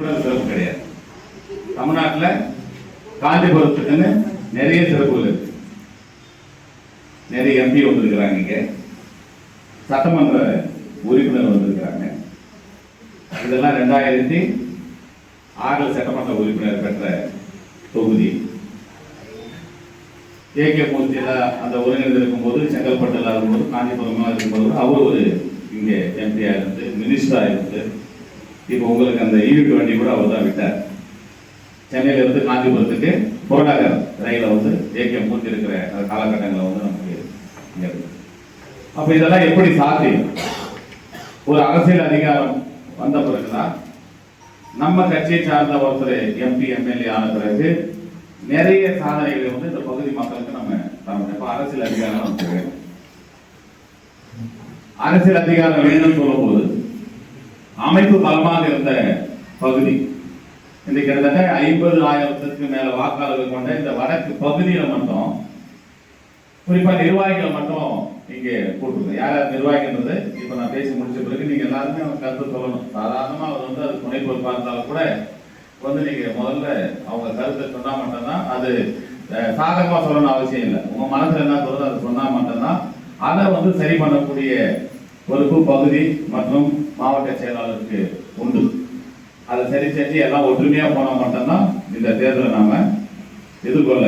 சிறப்பு கிடையாது. தமிழ்நாட்டில் காஞ்சிபுரத்துக்குன்னு நிறைய சிறப்புகள் இருக்கு. நிறைய எம்பி வந்திருக்கிறாங்க, இங்க சட்டமன்ற உறுப்பினர் வந்திருக்கிறாங்க. இதெல்லாம் 2006 சட்டமன்ற உறுப்பினர் பெற்ற தொகுதி. ஏகே மூர்த்தியில அந்த ஒருங்கிணைந்து இருக்கும்போது, செங்கல்பட்டுல இருக்கும்போது, காஞ்சிபுரமா இருக்கும்போது அவர் ஒரு இங்கே எம்பியா இருந்து மினிஸ்டரா இருந்து, இப்போ உங்களுக்கு அந்த ஈவிட்டு வண்டி கூட அவர் தான் விட்டார். சென்னையில இருந்து காஞ்சிபுரத்துக்கு புறநகர் ரயில வந்து ஏகே மூர்த்தி இருக்கிற காலகட்டங்களில் வந்து நமக்கு அப்ப இதெல்லாம் எப்படி சாத்தியம்? ஒரு அரசியல் அதிகாரம் வந்த பிறகுதான் நம்ம கட்சியை சார்ந்த ஒருத்தர் எம்பி எம்எல்ஏ ஆன பிறகு நிறைய சாதனைகளை வந்து இந்த பகுதி மக்களுக்கு நம்ம தரணும். அரசியல் அதிகாரம் நமக்கு வேணும். அரசியல் அதிகாரம் வேணும்னு சொல்லும் போது அமைப்பு பலமாக இருந்த பகுதி இந்த கிட்டத்தட்ட 50,000க்கு மேல வாக்காளர்கள் கொண்ட இந்த வடக்கு பகுதியில மட்டும், குறிப்பா நிர்வாகிகள் மட்டும் இங்கே போட்டுருக்கோம். யார் நிர்வாகின்றது இப்ப நான் பேசி முடிச்ச பிறகு நீங்க எல்லாருமே கருத்து சொல்லணும். சாதாரணமா அவர் வந்து அது துணை பொறுப்பா இருந்தாலும் கூட வந்து நீங்க முதல்ல அவங்க கருத்தை சொன்னா மட்டும்தான், அது சாதகமா சொல்லணும்னு அவசியம் இல்லை. உங்க மனசுல என்ன சொல்றது அது சொன்னா மட்டும்தான் அதை வந்து சரி பண்ணக்கூடிய பொறுப்பு பகுதி மற்றும் மாவட்ட செயலாளருக்கு உண்டு. அதை சரி செஞ்சு எல்லாம் ஒற்றுமையா போனா மட்டும்தான் இந்த தேர்தலை நாம எதிர்கொள்ள